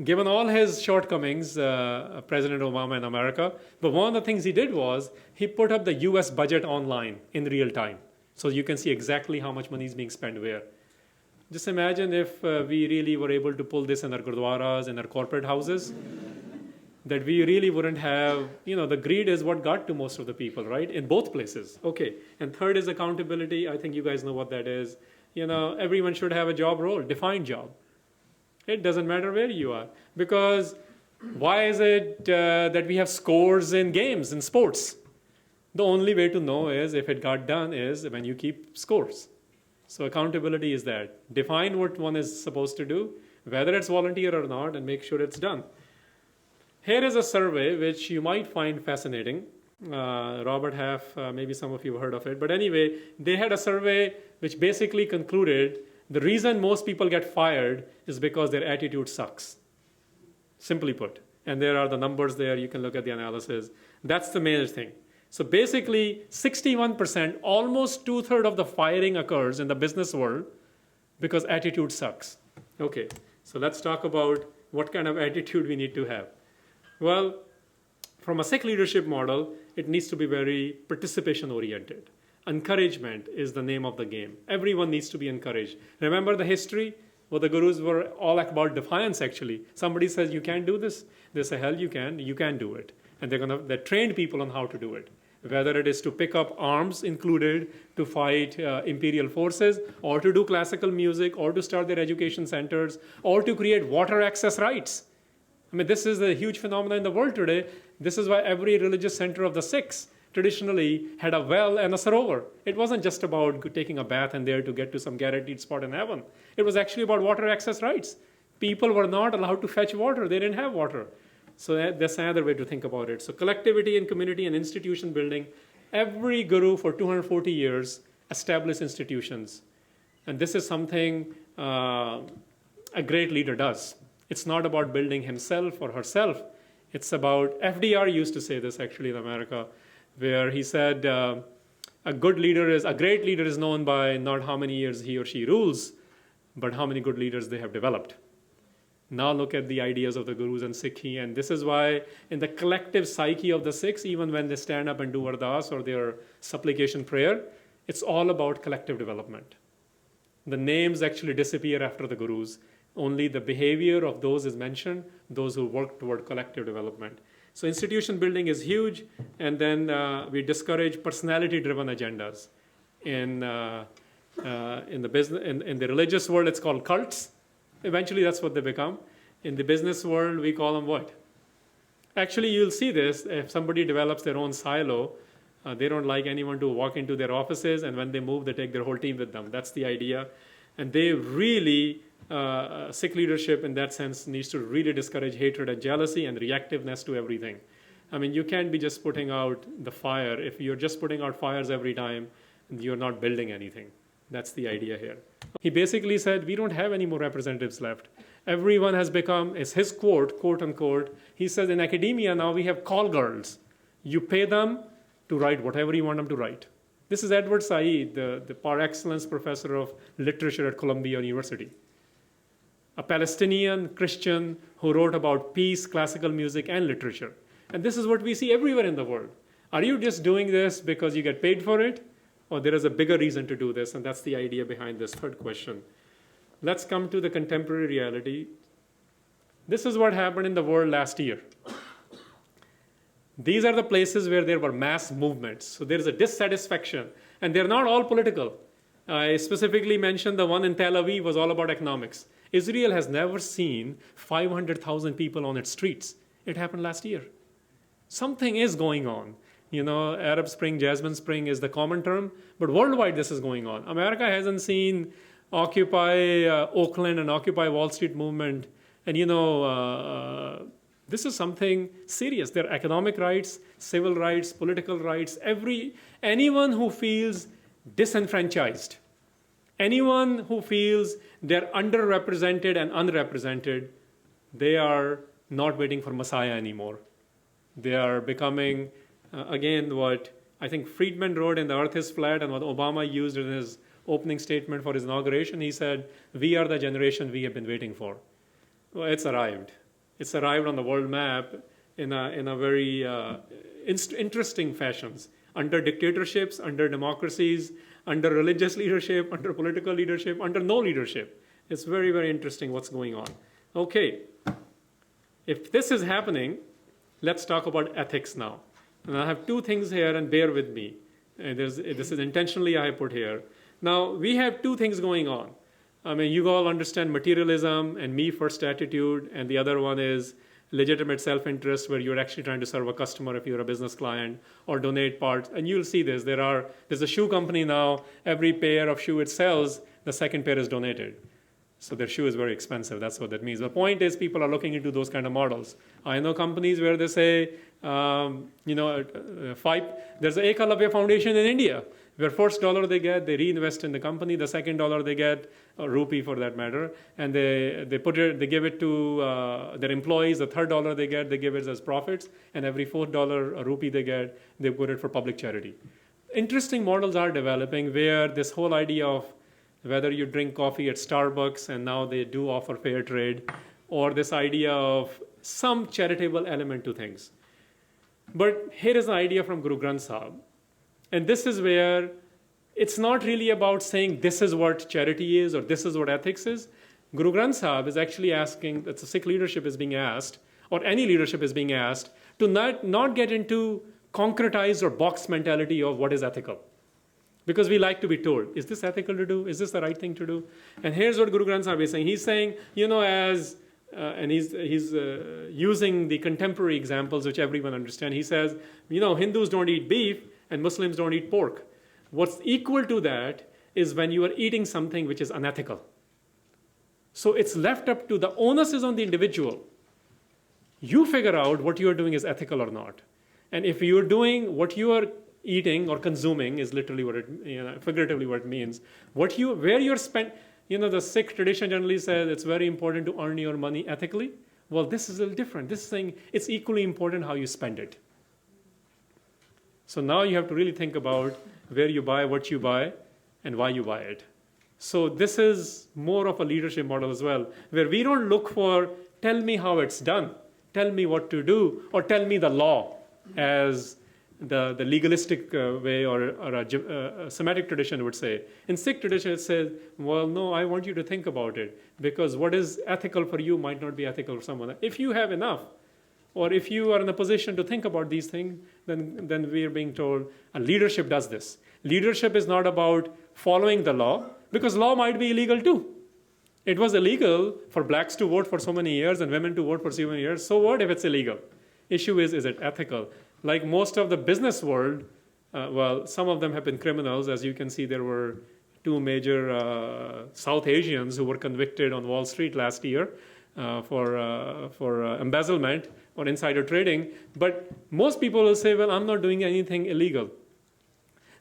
given all his shortcomings, President Obama in America, but one of the things he did was he put up the US budget online in real time. So you can see exactly how much money is being spent where. Just imagine if we really were able to pull this in our gurdwaras, in our corporate houses, that we really wouldn't have, you know, the greed is what got to most of the people, right? In both places. Okay. And third is accountability. I think you guys know what that is. You know, everyone should have a job role, defined job. It doesn't matter where you are. Because why is it that we have scores in games, in sports? The only way to know is if it got done is when you keep scores. So accountability is that. Define what one is supposed to do, whether it's volunteer or not, and make sure it's done. Here is a survey which you might find fascinating. Robert Half, maybe some of you have heard of it. But anyway, they had a survey which basically concluded the reason most people get fired is because their attitude sucks. Simply put. And there are the numbers there. You can look at the analysis. That's the main thing. So basically, 61%, almost 2/3 of the firing occurs in the business world because attitude sucks. Okay, so let's talk about what kind of attitude we need to have. Well, from a Sikh leadership model, it needs to be very participation-oriented. Encouragement is the name of the game. Everyone needs to be encouraged. Remember the history? Well, the gurus were all about defiance, actually. Somebody says, you can't do this. They say, hell, you can do it. And they trained people on how to do it. Whether it is to pick up arms included to fight imperial forces, or to do classical music, or to start their education centers, or to create water access rights. I mean, this is a huge phenomenon in the world today. This is why every religious center of the Sikhs traditionally had a well and a sarovar. It wasn't just about taking a bath and there to get to some guaranteed spot in heaven. It was actually about water access rights. People were not allowed to fetch water. They didn't have water. So that's another way to think about it. So collectivity and community and institution building. Every guru for 240 years established institutions. And this is something a great leader does. It's not about building himself or herself. It's about, FDR used to say this actually in America, where he said a great leader is known by not how many years he or she rules, but how many good leaders they have developed. Now look at the ideas of the gurus and Sikhi, and this is why in the collective psyche of the Sikhs, even when they stand up and do ardas or their supplication prayer, it's all about collective development. The names actually disappear after the gurus. Only the behavior of those is mentioned, those who work toward collective development. So institution building is huge, and then we discourage personality-driven agendas. In the religious world, it's called cults. Eventually, that's what they become. In the business world, we call them what? Actually, you'll see this. If somebody develops their own silo, they don't like anyone to walk into their offices, and when they move, they take their whole team with them. That's the idea. And they really Sikh leadership in that sense needs to really discourage hatred and jealousy and reactiveness to everything. I mean, you can't be just putting out the fire. If you're just putting out fires every time, you're not building anything. That's the idea here. He basically said, we don't have any more representatives left. Everyone has become, it's his quote, quote unquote, he says in academia now we have call girls. You pay them to write whatever you want them to write. This is Edward Said, the par excellence professor of literature at Columbia University. A Palestinian Christian who wrote about peace, classical music, and literature. And this is what we see everywhere in the world. Are you just doing this because you get paid for it? Or there is a bigger reason to do this? And that's the idea behind this third question. Let's come to the contemporary reality. This is what happened in the world last year. These are the places where there were mass movements. So there is a dissatisfaction. And they're not all political. I specifically mentioned the one in Tel Aviv was all about economics. Israel has never seen 500,000 people on its streets. It happened last year. Something is going on. You know, Arab Spring, Jasmine Spring is the common term, but worldwide this is going on. America hasn't seen Occupy Oakland and Occupy Wall Street movement. And you know, this is something serious. There are economic rights, civil rights, political rights. Anyone who feels disenfranchised, anyone who feels they're underrepresented and unrepresented, they are not waiting for Messiah anymore. They are becoming, again, what I think Friedman wrote in The Earth is Flat and what Obama used in his opening statement for his inauguration. He said, we are the generation we have been waiting for. Well, it's arrived. It's arrived on the world map in a very interesting fashions. Under dictatorships, under democracies, under religious leadership, under political leadership, under no leadership. It's very, very interesting what's going on. Okay, if this is happening, let's talk about ethics now. And I have two things here, and bear with me. This is intentionally I put here. Now, we have two things going on. I mean, you all understand materialism and me-first attitude, and the other one is legitimate self-interest, where you're actually trying to serve a customer if you're a business client, or donate parts. And you'll see this. There's a shoe company now. Every pair of shoe it sells, the second pair is donated. So their shoe is very expensive. That's what that means. The point is people are looking into those kind of models. I know companies where they say, there's a Ekalavya Foundation in India, where first dollar they get, they reinvest in the company. The second dollar they get, a rupee for that matter, and they give it to their employees. The third dollar they get, they give it as profits, and every fourth dollar a rupee they get, they put it for public charity. Interesting models are developing where this whole idea of whether you drink coffee at Starbucks, and now they do offer fair trade, or this idea of some charitable element to things. But here is an idea from Guru Granth Sahib. And this is where it's not really about saying this is what charity is or this is what ethics is. Guru Granth Sahib is actually asking, that the Sikh leadership is being asked, or any leadership is being asked, to not get into concretized or box mentality of what is ethical. Because we like to be told, is this ethical to do? Is this the right thing to do? And here's what Guru Granth Sahib is saying. He's saying, and he's using the contemporary examples which everyone understands. He says, Hindus don't eat beef and Muslims don't eat pork. What's equal to that is when you are eating something which is unethical. So it's left up to the onus is on the individual. You figure out what you're doing is ethical or not. And if you're doing what you are eating or consuming is literally what figuratively what it means. Where you're spent, the Sikh tradition generally says it's very important to earn your money ethically. Well, this is a little different. This is saying it's equally important how you spend it. So now you have to really think about where you buy, what you buy, and why you buy it. So this is more of a leadership model as well, where we don't look for, tell me how it's done, tell me what to do, or tell me the law as the legalistic way or a Semitic tradition would say. In Sikh tradition, it says, well, no, I want you to think about it, because what is ethical for you might not be ethical for someone else. If you have enough, or if you are in a position to think about these things, then we are being told, leadership does this. Leadership is not about following the law, because law might be illegal too. It was illegal for blacks to vote for so many years and women to vote for so many years. So what if it's illegal? Issue is it ethical? Like most of the business world, some of them have been criminals. As you can see, there were two major South Asians who were convicted on Wall Street last year for embezzlement or insider trading. But most people will say, well, I'm not doing anything illegal.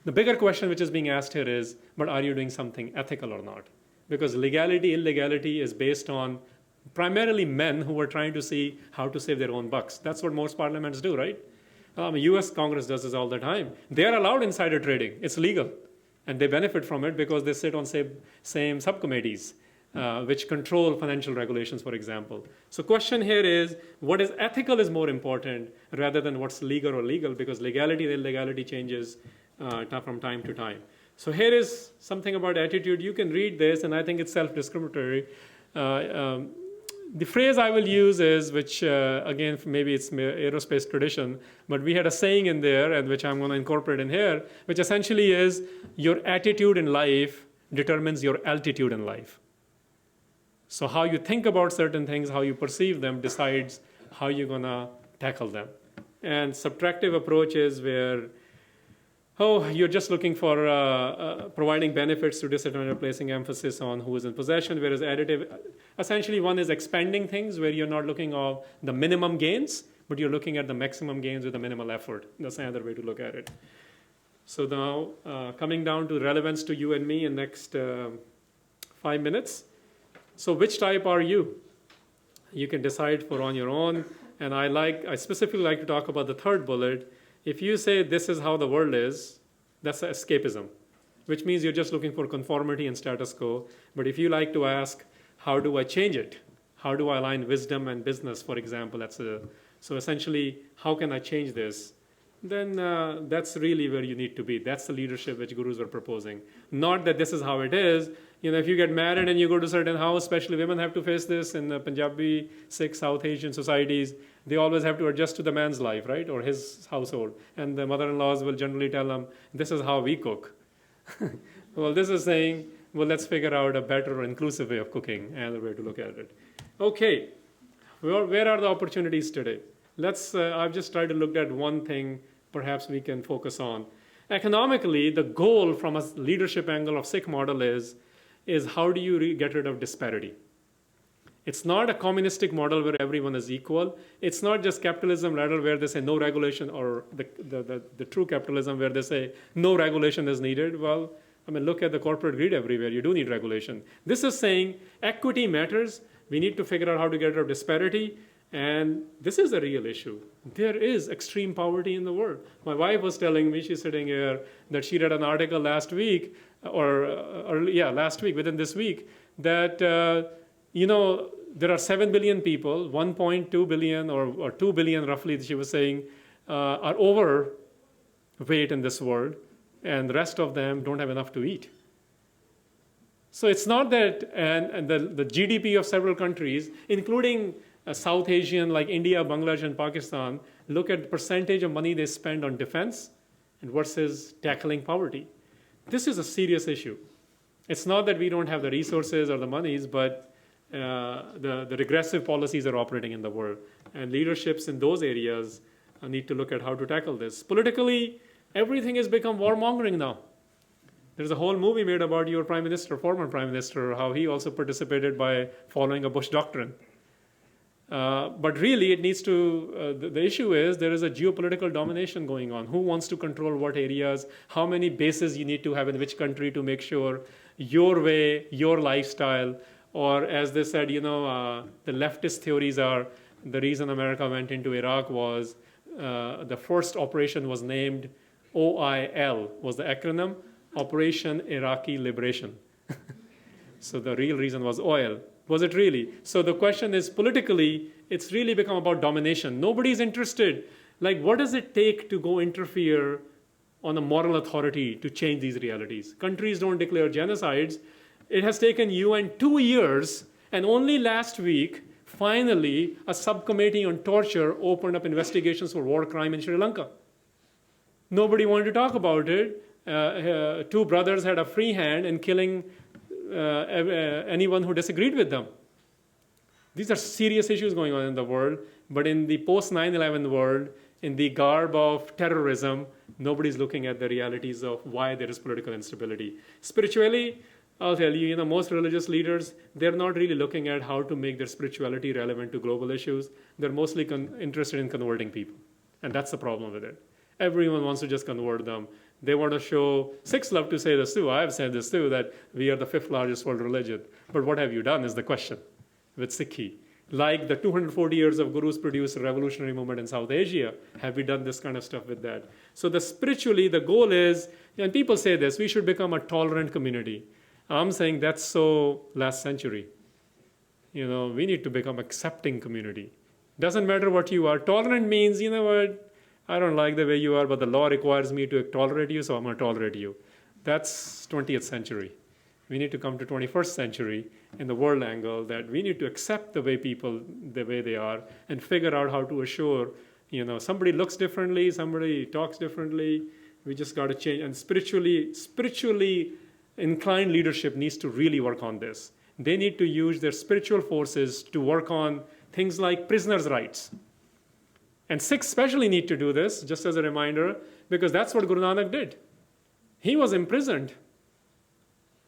The bigger question which is being asked here is, but are you doing something ethical or not? Because legality, illegality is based on primarily men who are trying to see how to save their own bucks. That's what most parliaments do, right? US Congress does this all the time. They are allowed insider trading. It's legal. And they benefit from it because they sit on same subcommittees, which control financial regulations, for example. So question here is, what is ethical is more important rather than what's legal or illegal, because legality and illegality changes from time to time. So here is something about attitude. You can read this, and I think it's self-discriminatory. The phrase I will use is, which again, maybe it's aerospace tradition, but we had a saying in there, and which I'm going to incorporate in here, which essentially is, your attitude in life determines your altitude in life. So how you think about certain things, how you perceive them, decides how you're going to tackle them. And subtractive approach is where, you're just looking for providing benefits to disadvantage, placing emphasis on who is in possession, whereas additive, essentially one is expanding things where you're not looking at the minimum gains, but you're looking at the maximum gains with a minimal effort. That's another way to look at it. So now, coming down to relevance to you and me in next 5 minutes. So which type are you? You can decide for on your own. And I specifically like to talk about the third bullet. If you say this is how the world is, that's escapism, which means you're just looking for conformity and status quo. But if you like to ask, how do I change it? How do I align wisdom and business, for example? So essentially, how can I change this? Then that's really where you need to be. That's the leadership which gurus were proposing. Not that this is how it is. If you get married and you go to a certain house, especially women have to face this in the Punjabi, Sikh, South Asian societies. They always have to adjust to the man's life, right, or his household. And the mother-in-laws will generally tell them, this is how we cook. Well, this is saying, well, let's figure out a better or inclusive way of cooking, another way to look at it. Okay, where are the opportunities today? I've just tried to look at one thing perhaps we can focus on. Economically, the goal from a leadership angle of Sikh model is how do you get rid of disparity? It's not a communistic model where everyone is equal. It's not just capitalism model where they say no regulation, or the true capitalism where they say no regulation is needed. Well, look at the corporate greed everywhere. You do need regulation. This is saying equity matters. We need to figure out how to get rid of disparity. And this is a real issue. There is extreme poverty in the world. My wife was telling me, she's sitting here, that she read an article last week, last week, within this week, that, there are 7 billion people, 1.2 billion or 2 billion roughly, she was saying, are overweight in this world, and the rest of them don't have enough to eat. So it's not that, and the GDP of several countries, including South Asian like India, Bangladesh, and Pakistan, look at the percentage of money they spend on defense and versus tackling poverty. This is a serious issue. It's not that we don't have the resources or the monies, but the regressive policies are operating in the world. And leaderships in those areas need to look at how to tackle this. Politically, everything has become warmongering now. There's a whole movie made about your prime minister, former prime minister, how he also participated by following a Bush doctrine. But really, it needs to, the issue is there is a geopolitical domination going on. Who wants to control what areas? How many bases you need to have in which country to make sure your way, your lifestyle, or as they said, the leftist theories are the reason America went into Iraq was the first operation was named OIL, was the acronym, Operation Iraqi Liberation. So the real reason was oil. Was it really? So the question is, politically, it's really become about domination. Nobody's interested. Like, what does it take to go interfere on a moral authority to change these realities? Countries don't declare genocides. It has taken UN 2 years, and only last week, finally, a subcommittee on torture opened up investigations for war crime in Sri Lanka. Nobody wanted to talk about it. Two brothers had a free hand in killing anyone who disagreed with them. These are serious issues going on in the world, but in the post 9/11 world, in the garb of terrorism, nobody's looking at the realities of why there is political instability. Spiritually, I'll tell you, most religious leaders, they're not really looking at how to make their spirituality relevant to global issues. They're mostly interested in converting people. And that's the problem with it. Everyone wants to just convert them. They want to show, Sikhs love to say this too, I have said this too, that we are the 5th largest world religion. But what have you done is the question with Sikhi. Like the 240 years of Gurus produced a revolutionary movement in South Asia, have we done this kind of stuff with that? So spiritually, the goal is, and people say this, we should become a tolerant community. I'm saying that's so last century. We need to become accepting community. Doesn't matter what you are. Tolerant means, you know what, I don't like the way you are, but the law requires me to tolerate you, so I'm going to tolerate you. That's 20th century. We need to come to 21st century in the world angle that we need to accept the way people, the way they are, and figure out how to assure, somebody looks differently, somebody talks differently. We just got to change. And spiritually inclined leadership needs to really work on this. They need to use their spiritual forces to work on things like prisoners' rights. And Sikhs especially need to do this, just as a reminder, because that's what Guru Nanak did. He was imprisoned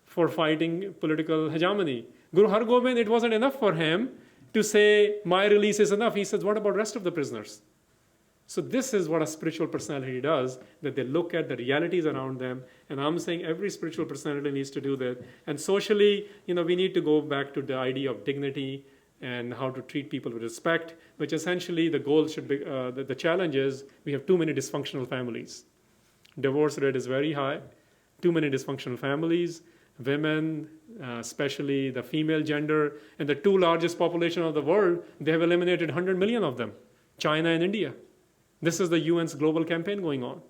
for fighting political hegemony. Guru Har Gobind, it wasn't enough for him to say, my release is enough. He says, what about the rest of the prisoners? So this is what a spiritual personality does, that they look at the realities around them. And I'm saying every spiritual personality needs to do that. And socially, we need to go back to the idea of dignity and how to treat people with respect, which essentially the goal should be, the challenge is we have too many dysfunctional families. Divorce rate is very high, too many dysfunctional families, women, especially the female gender, and the 2 largest population of the world, they have eliminated 100 million of them, China and India. This is the UN's global campaign going on.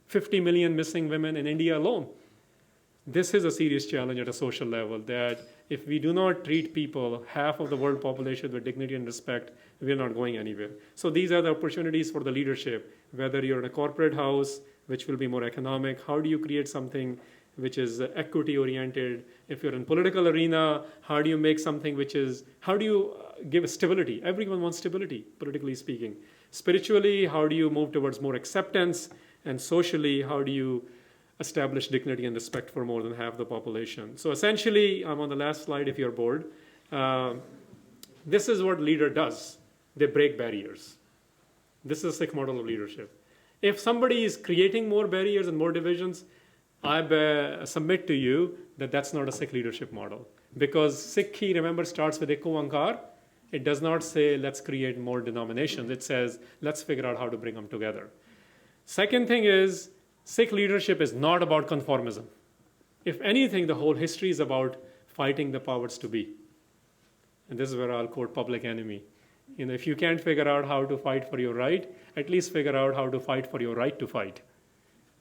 50 million missing women in India alone. This is a serious challenge at a social level, that if we do not treat people, half of the world population, with dignity and respect, we're not going anywhere. So these are the opportunities for the leadership, whether you're in a corporate house, which will be more economic, how do you create something which is equity-oriented? If you're in political arena, how do you make something which is, how do you give stability? Everyone wants stability, politically speaking. Spiritually, how do you move towards more acceptance? And socially, how do you establish dignity and respect for more than half the population? So essentially, I'm on the last slide if you're bored. This is what leader does. They break barriers. This is a Sikh model of leadership. If somebody is creating more barriers and more divisions, I submit to you that that's not a Sikh leadership model. Because Sikhi, remember, starts with Eko Ankar. It does not say, let's create more denominations. It says, let's figure out how to bring them together. Second thing is, Sikh leadership is not about conformism. If anything, the whole history is about fighting the powers to be. And this is where I'll quote Public Enemy. If you can't figure out how to fight for your right, at least figure out how to fight for your right to fight.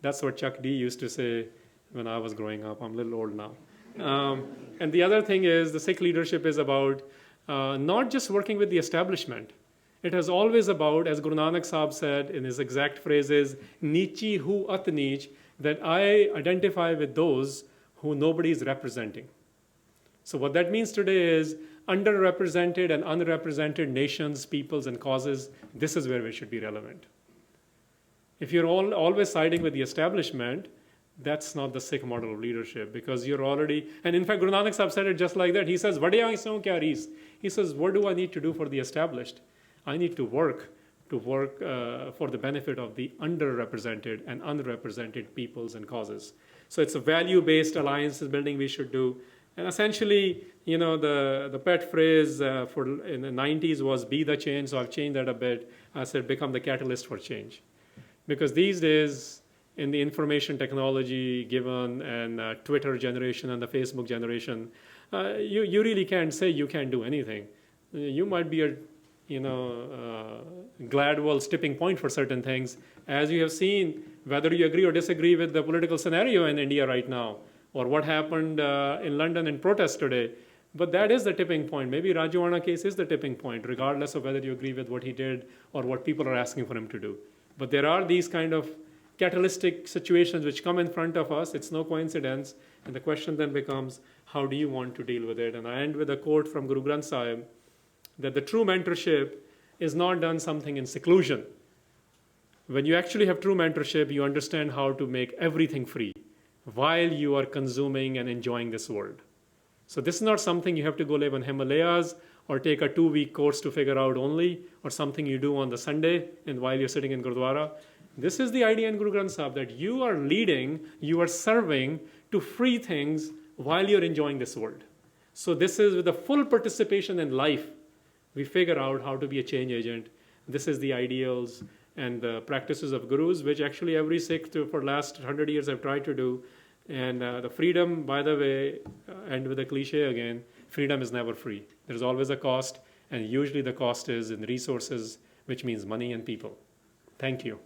That's what Chuck D used to say when I was growing up. I'm a little old now. And the other thing is, the Sikh leadership is about not just working with the establishment. It is always about, as Guru Nanak Sahib said in his exact phrases, Nichi hu at nich, that I identify with those who nobody is representing. So what that means today is underrepresented and unrepresented nations, peoples, and causes, this is where we should be relevant. If you're always siding with the establishment, that's not the Sikh model of leadership, because you're already, and in fact, Guru Nanak Sahib said it just like that. He says, he says, what do I need to do for the established? I need to work for the benefit of the underrepresented and unrepresented peoples and causes. So it's a value-based alliances building we should do. And essentially, the pet phrase in the 90s was be the change, so I've changed that a bit. I said become the catalyst for change. Because these days, in the information technology given and Twitter generation and the Facebook generation, you really can't say you can't do anything. You might be a Gladwell's tipping point for certain things. As you have seen, whether you agree or disagree with the political scenario in India right now, or what happened in London in protest today, but that is the tipping point. Maybe Rajowana case is the tipping point, regardless of whether you agree with what he did or what people are asking for him to do. But there are these kind of catalytic situations which come in front of us. It's no coincidence. And the question then becomes, how do you want to deal with it? And I end with a quote from Guru Granth Sahib, that the true mentorship is not done something in seclusion. When you actually have true mentorship, you understand how to make everything free while you are consuming and enjoying this world. So this is not something you have to go live in Himalayas or take a 2-week course to figure out only, or something you do on the Sunday and while you're sitting in Gurdwara. This is the idea in Guru Granth Sahib, that you are leading, you are serving to free things while you're enjoying this world. So this is with the full participation in life, we figure out how to be a change agent. This is the ideals and the practices of gurus, which actually every Sikh for the last 100 years have tried to do. And the freedom, by the way, and with a cliche again, freedom is never free. There's always a cost, and usually the cost is in resources, which means money and people. Thank you.